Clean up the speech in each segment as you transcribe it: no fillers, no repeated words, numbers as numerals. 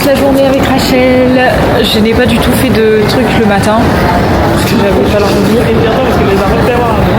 commence la journée avec Rachel. Je n'ai pas du tout fait de trucs le matin parce que j'avais pas l'envie.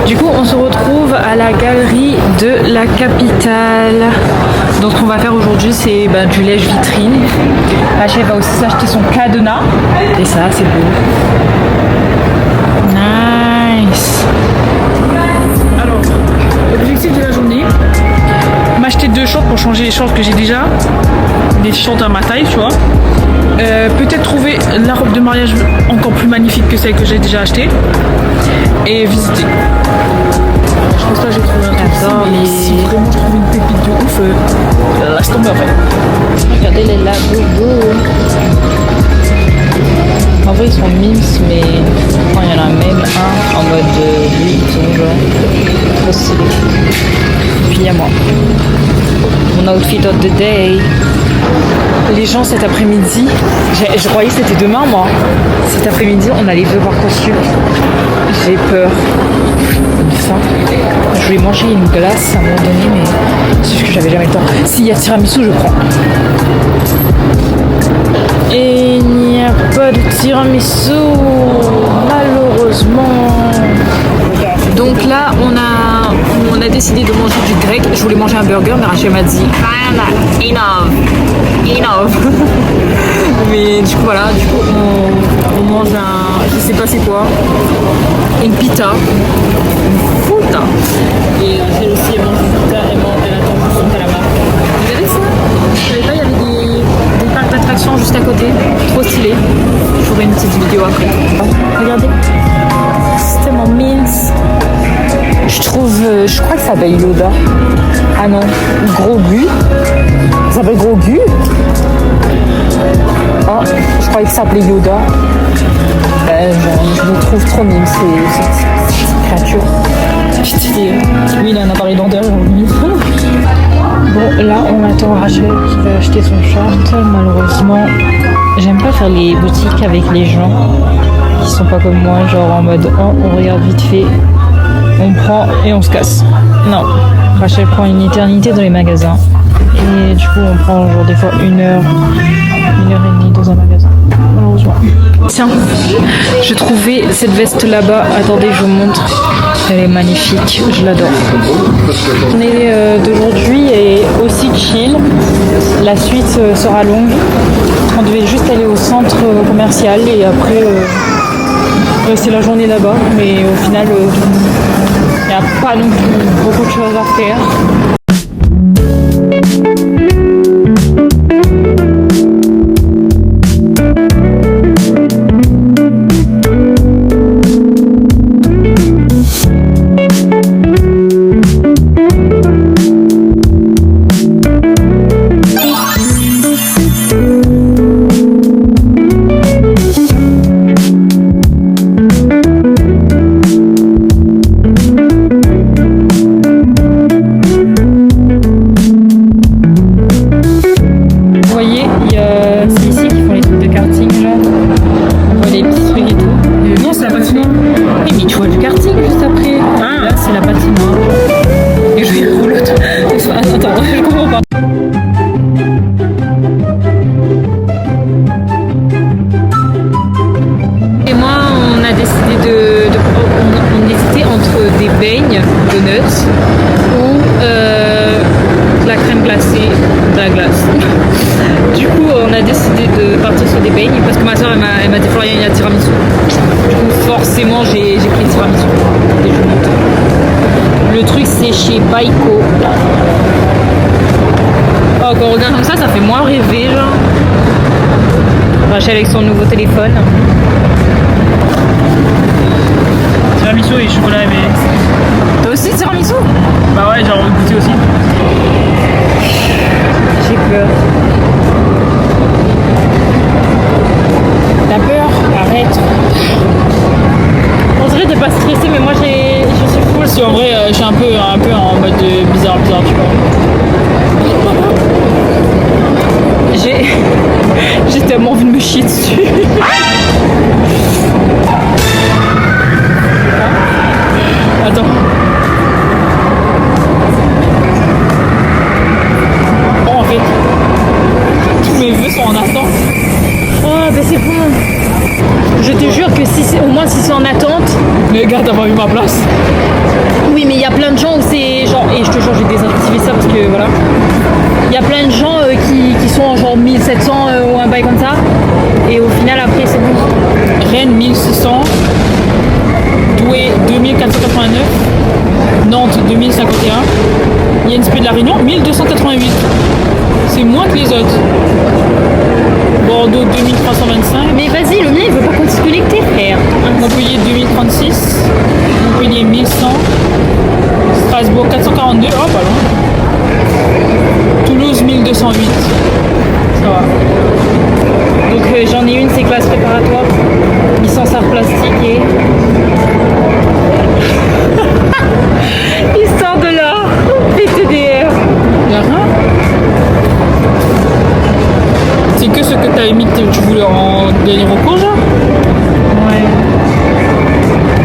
Du coup, on se retrouve à la galerie de la capitale. Donc, ce qu'on va faire aujourd'hui, c'est du lèche vitrine. Rachel va aussi s'acheter son cadenas. Et ça, c'est beau. Nice. Alors, l'objectif de la journée, m'acheter 2 shorts pour changer les shorts que j'ai déjà. Des shorts à ma taille, tu vois. Peut-être trouver la robe de mariage encore plus magnifique que celle que j'ai déjà achetée. Et visiter. Je pense pas que j'ai trouvé un truc ici, mais si vraiment je trouve une pépite de ouf, laisse tomber en fait. Regardez les laboubous. En vrai ils sont mimes, mais il y en a même un en mode Louis Vuitton, genre trop stylé. Puis il y a moi, mon outfit of the day. Les gens cet après-midi, je croyais que c'était demain moi. Cet après-midi on allait devoir costume. J'ai peur. Une faim. Je voulais manger une glace à un moment donné, mais c'est juste que j'avais jamais le temps. S'il y a tiramisu, je prends. Et il n'y a pas de tiramisu, malheureusement. Donc là, on a décidé de manger du grec. Je voulais manger un burger, mais Rachel m'a dit enough. Mais du coup, voilà, on mange je sais pas c'est quoi, une pita, une fruta. Et Rachel aussi, elle mange une pita, elle attend son calamar. Vous avez ça? Je savais pas, il y avait des parcs d'attractions juste à côté. Trop stylé. Je ferai une petite vidéo après. Regardez. C'est tellement mince. Je crois que ça s'appelle Yoda. Ah non, Grogu. Ça s'appelle Grogu. Oh, je croyais que ça s'appelait Yoda. Je me trouve trop mime, cette créature. Oui, il a un appareil dentaire aujourd'hui. Bon, là, on attend Rachel qui va acheter son short. Malheureusement, j'aime pas faire les boutiques avec les gens qui sont pas comme moi, genre en mode on regarde vite fait, on prend et on se casse. Non, Rachel prend une éternité dans les magasins. Et du coup, on prend genre des fois 1 heure et demie dans un magasin. Malheureusement. Tiens, j'ai trouvé cette veste là-bas. Attendez, je vous montre. Elle est magnifique, je l'adore. La journée d'aujourd'hui est aussi chill. La suite sera longue. On devait juste aller au centre commercial et après c'est la journée là-bas. Mais au final, il n'y a pas non plus beaucoup de choses à faire. Chez Baiko. Oh, quand on regarde comme ça fait moins rêver, genre. Rachel avec son nouveau téléphone. Tiramisu et chocolat mais... T'as aussi tiramisu? Bah ouais, j'ai envie de goûter aussi. J'ai peur. T'as peur? Arrête. On dirait de pas stresser, mais moi je suis full. Si en vrai, je suis un peu en mode bizarre, tu vois. J'ai tellement envie de me chier dessus. Attends. Oh, en fait, tous mes vœux sont en attente. Oui, mais il y a plein de gens où c'est genre, et je te jure, j'ai désactivé ça parce que voilà. Il y a plein de gens qui sont en genre 1700 ou un bail comme ça. Et au final, après, c'est bon. Rennes 1600, Douai 2489, Nantes 2051, INSP de la Réunion 1288. C'est moins que les autres. Bordeaux 2325, Mais vas-y, le mien, il veut pas qu'on se connecte, frère. Montpellier 2036, Montpellier 1100, Strasbourg 442, oh pas loin. Toulouse 1208. Ça va. Donc j'en ai une, c'est classe préparatoire, licence art plastique et... Il sort de là, PTDR. Y'a rien. C'est que ce que t'avais mis que tu voulais en dernier recours, genre. Ouais.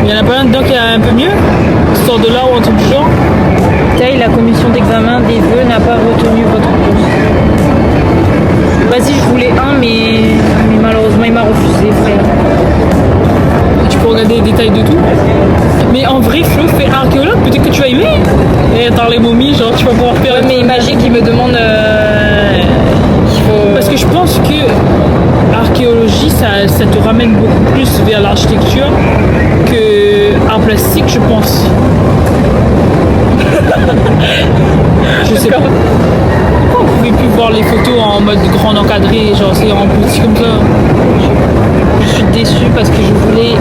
Il y en a pas un dedans qui est un peu mieux. Sort de là ou un truc du genre. Taille, la commission d'examen des vœux n'a pas retenu votre cours. Vas-y, je voulais un, mais malheureusement, il m'a refusé, frère. Et tu peux regarder les détails de tout. Mais en vrai, Flo fait archéologue, peut-être que tu vas aimer. Et dans les momies, genre tu vas pouvoir faire. Ouais, mais imagine qu'il me demande qu'il faut... Parce que je pense que archéologie, ça te ramène beaucoup plus vers l'architecture que art plastique, je pense. Je sais pas. Pourquoi on pouvait plus voir les photos en mode grand encadré, genre c'est en petit comme ça? Je suis déçue parce que je voulais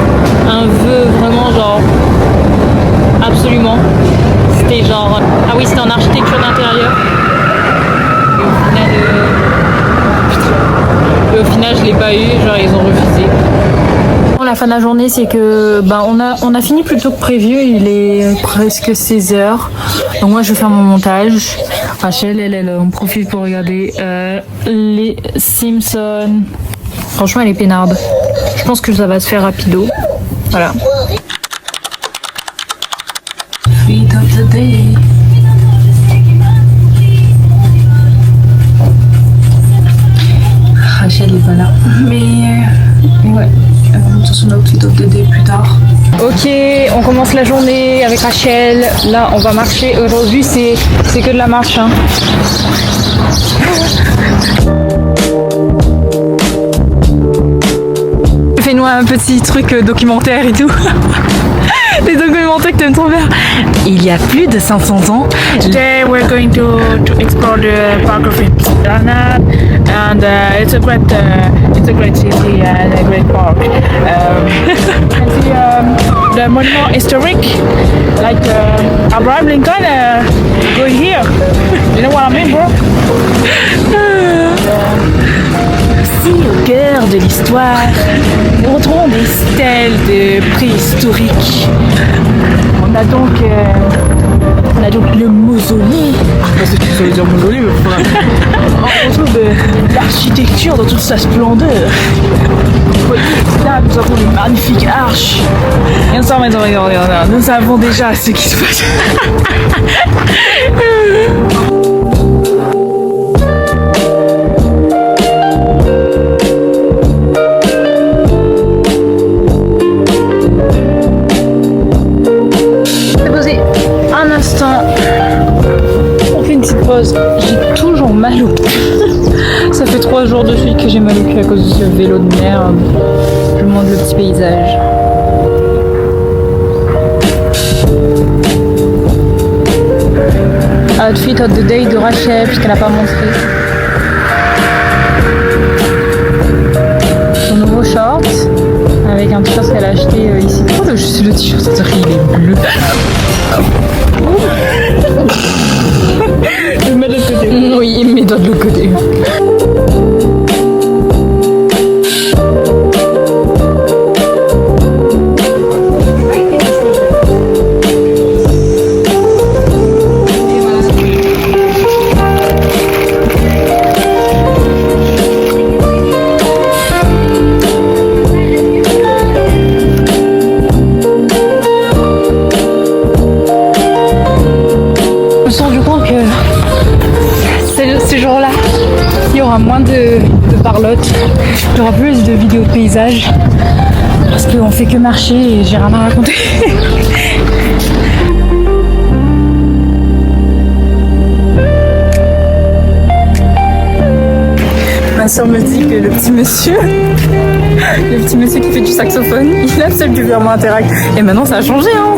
un vœu vraiment genre... Absolument. C'était genre... Ah oui, c'était en architecture d'intérieur. Et au final, je l'ai pas eu, genre ils ont refusé. La fin de la journée, c'est que on a fini plus tôt que prévu. Il est presque 16h. Donc moi, je vais faire mon montage. Rachel, elle on profite pour regarder les Simpsons. Franchement, elle est peinarde. Je pense que ça va se faire rapido. Voilà. Feed of the day. Rachel est pas là. Mais ouais. Sur son outfit of the day plus tard. Ok, on commence la journée avec Rachel. Là, on va marcher. Aujourd'hui, c'est que de la marche. Hein. Fais-nous un petit truc documentaire et tout. Les documentaires que t'aimes trop faire. Il y a plus de 500 ans. Today we're going to explore the park of Indiana, and it's a great city and a great park. You can see the monument historic, like Abraham Lincoln going here. You know what I mean, bro? Ici, au cœur de l'histoire, nous retrouvons des stèles de préhistoriques. On a donc le mausolée. Parce que tu veux dire mausolée, mais On retrouve l'architecture dans toute sa splendeur. Là, nous avons les magnifiques arches. Et nous savons déjà ce qui se passe. On fait une petite pause. J'ai toujours mal au cul. Ça fait 3 jours de suite que j'ai mal au cul à cause de ce vélo de merde. Je vous montre le petit paysage. Outfit of the day de Rachel puisqu'elle n'a pas montré. Son nouveau short avec un t-shirt qu'elle a acheté ici. Oh, le t-shirt, il est bleu. je me mets de l'autre côté. Oui, il met de l'autre côté. Moins de parlotte, il y aura plus de vidéos de paysage parce qu'on fait que marcher et j'ai rien à raconter. Ma soeur me dit que le petit monsieur qui fait du saxophone, il accepte du virement Interact. Et maintenant ça a changé, hein.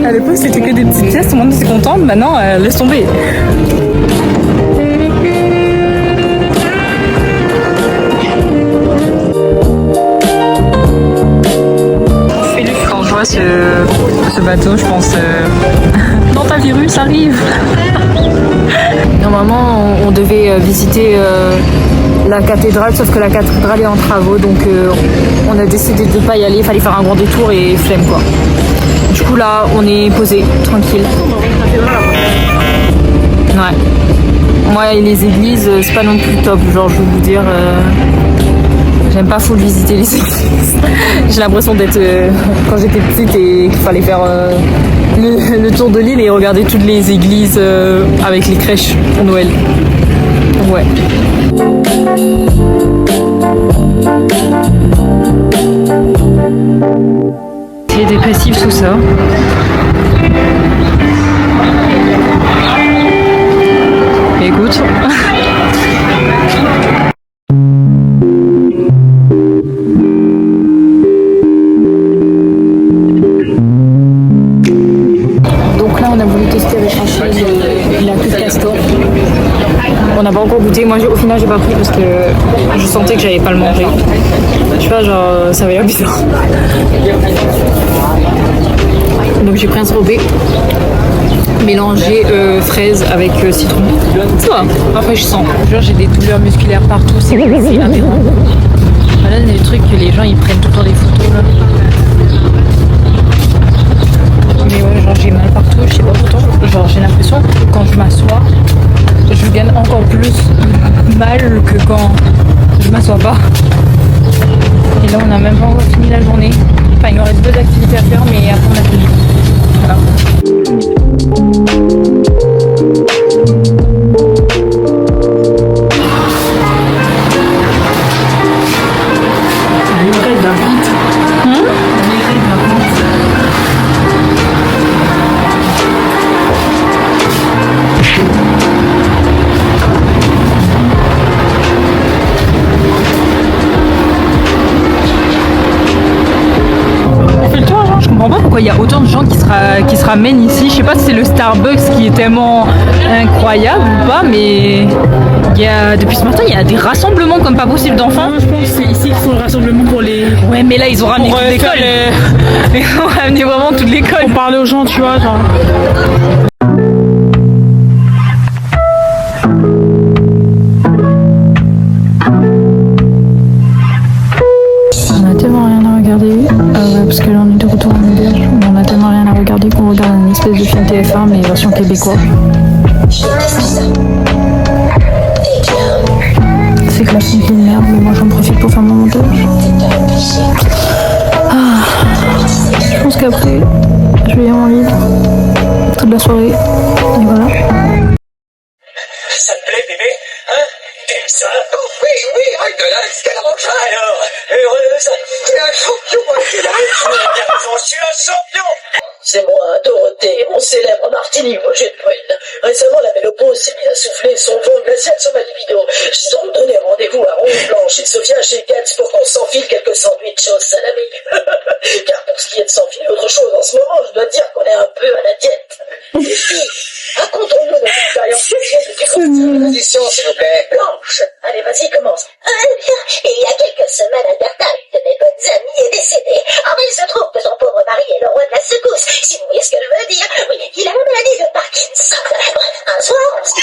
À l'époque c'était que des petites pièces, tout le monde était content, maintenant laisse tomber. Quand je vois ce bateau, je pense dans ta virus arrive. Normalement on devait visiter la cathédrale, sauf que la cathédrale est en travaux, donc on a décidé de pas y aller, il fallait faire un grand détour et flemme quoi. Du coup là on est posé, tranquille. Ouais. Moi et les églises c'est pas non plus top, genre je vais vous dire, j'aime pas full visiter les églises. J'ai l'impression d'être quand j'étais petite et qu'il fallait faire le tour de l'île et regarder toutes les églises avec les crèches pour Noël. Donc ouais. C'est dépressif tout ça. Écoute. Donc là on a voulu tester avec Rachel la queue de castor. On n'a pas encore goûté, moi au final j'ai pas pris parce que je sentais que j'allais pas le manger. Je sais pas, genre ça avait l'air bizarre. Donc j'ai pris un sorbet mélangé fraises avec citron. Ça va, rafraîchissant. Genre j'ai des douleurs musculaires partout, c'est aberrant. Voilà les trucs que les gens ils prennent tout le temps des photos là. Mais ouais, genre j'ai mal partout, je sais pas pourtant. Genre j'ai l'impression que quand je m'assois, je gagne encore plus mal que quand je m'assois pas. Et là on a même pas encore fini la journée. Enfin il nous reste 2 activités à faire mais après on a fini. Voilà. Il y a autant de gens qui se ramènent ici. Je sais pas si c'est le Starbucks qui est tellement incroyable ou pas, mais depuis ce matin il y a des rassemblements comme pas possible d'enfants. Je pense que c'est ici qu'il faut le rassemblement pour les... Ouais mais là ils ont ramené toute l'école. Ils ont ramené vraiment toute l'école. Pour parler aux gens, tu vois, genre... On a tellement rien à regarder, parce que là on est de retour en auberge, mais on a tellement rien à regarder qu'on regarde une espèce de film TF1 mais version québécois. C'est que la film est une merde, mais moi j'en profite pour faire mon montage. Je pense qu'après, je vais lire mon livre toute la soirée, et voilà. Ça te plaît, bébé? Hein? T'aimes ça? Oh, oui, oui, Agdolax, quelle rentrée alors! Heureuse! T'es un champion, Agdolax! Je suis un champion! C'est moi, Dorothée, mon célèbre martini au jet de poêle. Récemment, la ménopause s'est mise à souffler son vent glacial sur ma libido. J'ai donc donné rendez-vous à Ronge Blanche et Sophia chez Katz pour qu'on s'enfile quelques sandwichs au salami. Car pour ce qui est de s'enfiler autre chose en ce moment, je dois dire qu'on est un peu à la diète. Les filles, racontons-nous notre expérience de position, s'il vous plaît. Blanche, allez, vas-y, commence. Il y a quelques semaines, Alberta, une de mes bonnes amies, est décédée. Ah, mais il se trouve que son pauvre mari est le roi de la secousse, si vous voyez ce que je veux dire. Oui, il a la maladie de Parkinson. Bref, un soir, on s'est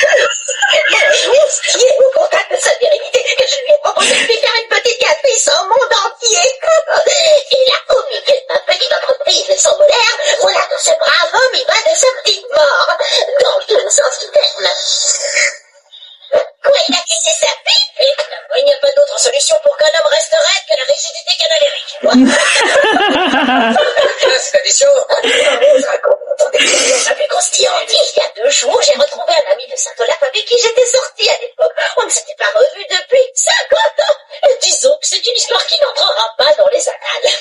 qui est au contact de sa virilité, que je lui ai proposé de lui faire une petite gâterie sans monde entier. Et là, au milieu de ma petite entreprise sans moderne, voilà que ce brave homme, il va de sa petite mort. Dans tout le sens du terme. Quoi, il a cassé sa pipe? Il n'y a pas d'autre solution pour qu'un homme reste raide que la rigidité canalérique. Cette addition, je raconte la plus croustillante. Il y a 2 jours, j'ai retrouvé un ami de Saint-Olaf avec qui j'étais sortie à l'époque. On ne s'était pas revus depuis 50 ans. Disons que c'est une histoire qui n'entrera pas dans les annales.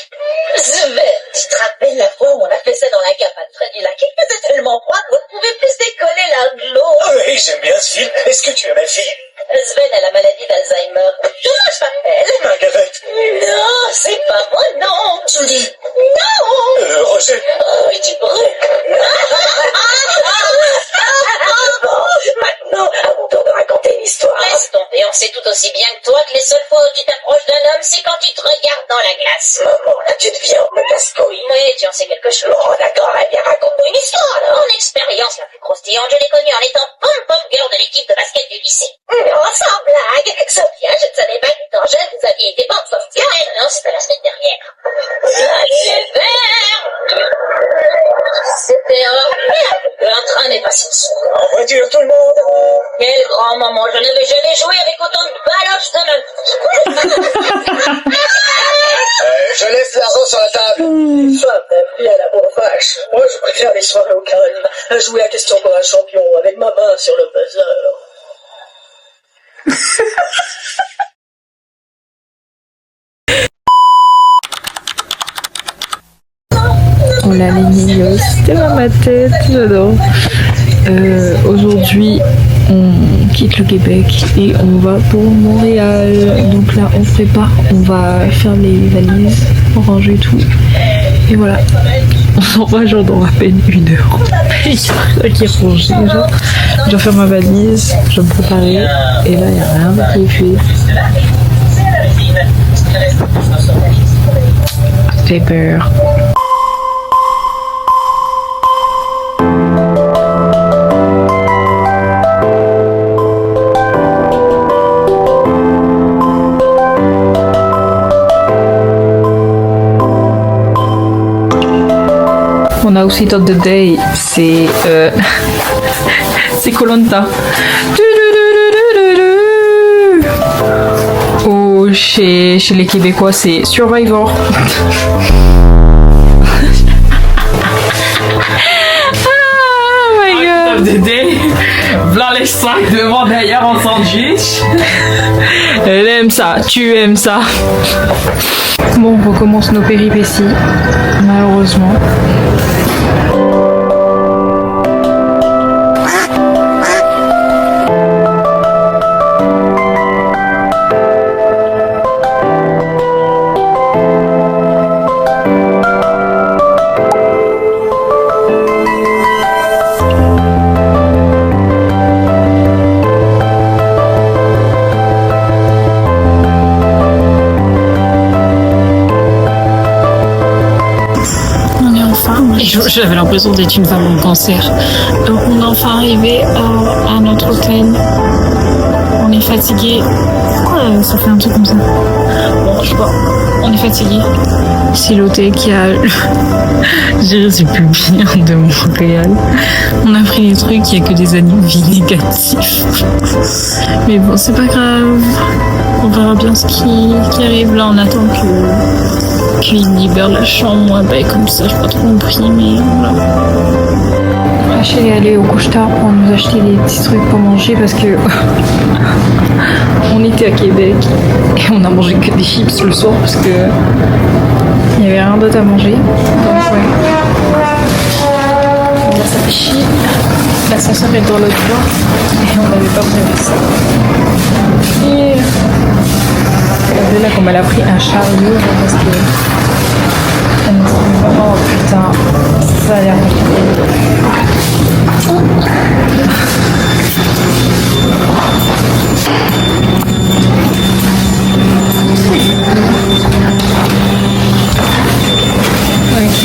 Sven, tu te rappelles la fois où on a fait ça dans la cabane près du lac? Il faisait tellement froid qu'on ne pouvait plus se décoller l'un de l'autre. Oui, j'aime bien ce film. Est-ce que tu aimes le film? Sven a la maladie d'Alzheimer. Je m'appelle. Margaret. Non, c'est pas mon nom. Judy. Non. Roger. Oh, et tu brûles. Bon, maintenant, à mon tour de raconter une histoire. Laisse tomber, on sait tout aussi bien que toi que les seules fois où tu t'approches d'un homme, c'est quand tu te regardes dans la glace. Maman, là tu deviens me casse-couille. Oui, tu en sais quelque chose. Oh d'accord, eh bien raconte-moi une histoire alors. Mon expérience la plus croustillante, je l'ai connue en étant pom-pom girl de l'équipe de basket du lycée. Non, sans blague. Sophia, je ne savais pas qu'étant jeune, vous aviez été bon Sophia. Non, c'était la semaine dernière. L'hiver. C'était horrible. Un train n'est pas si sourd. En voiture tout le monde. Quel grand moment. Je n'avais jamais joué avec autant de baloches de même. Je laisse l'argent sur la table. Femme, bien la bonne vache. Moi, je préfère les soirées au calme, à jouer à question pour un champion avec ma main sur le buzzer. Oh là, les mignons, c'était dans ma tête, j'adore. Aujourd'hui, on quitte le Québec et on va pour Montréal. Donc là, on se prépare, on va faire les valises, ranger tout. Et voilà, on s'en va genre dans à peine 1 heure. Il y a ça qui est rangé déjà. Je dois faire ma valise, je dois me préparer. Et là, il n'y a rien qui est fait. J'ai peur. On a aussi Top the Day, c'est c'est Koh-Lanta. Ou chez les Québécois, c'est Survivor. Oh my god. Top the Day, blanc les 5 devant d'ailleurs en sandwich. Elle aime ça, tu aimes ça. Bon, on recommence nos péripéties, malheureusement. J'avais l'impression d'être une femme en cancer. Donc on est enfin arrivé à notre hôtel. On est fatigué. Pourquoi ça fait un truc comme ça? Bon, je sais pas. On est fatigué. C'est l'hôtel qui a géré ce plus bien de Montréal. On a pris les trucs, il n'y a que des avis négatifs. Mais bon, c'est pas grave. On verra bien ce qui arrive. Là, on attend qu'il libère la chambre. Ouais, bah, comme ça, j'ai pas trop compris, mais voilà. Rachel est allée au couche-tard pour nous acheter des petits trucs pour manger parce que on était à Québec et on a mangé que des chips le soir parce que il n'y avait rien d'autre à manger. Donc ouais. Là ça fait chier. L'ascenseur est dans l'autre voie et on n'avait pas prévu ça. Et regardez là comme elle a pris un chariot parce que elle nous dit oh putain ça a l'air ok.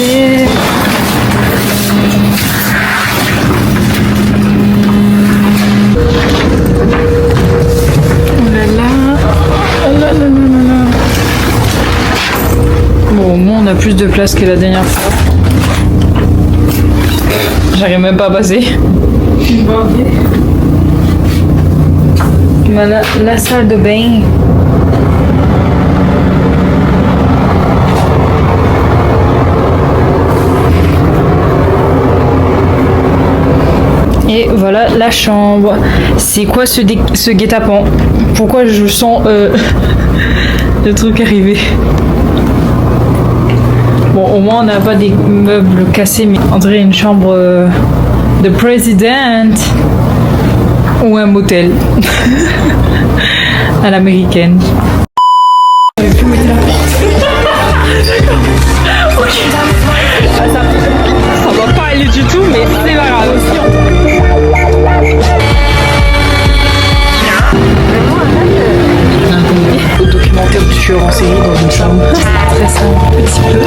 Oh là là. Oh là là là là là. Bon, au moins on a plus de place que la dernière fois. J'arrive même pas à passer. La salle de bain. Et voilà la chambre. C'est quoi ce guet-apens? Pourquoi je sens le truc arriver? Bon, au moins on n'a pas des meubles cassés, mais on dirait une chambre de président ou un motel. À l'américaine. Ça va pas aller du tout, mais c'est pas grave. Au documentaire du tueur en série dans une chambre. Très simple, un petit peu.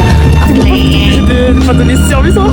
Je vais pas donner ce service, hein.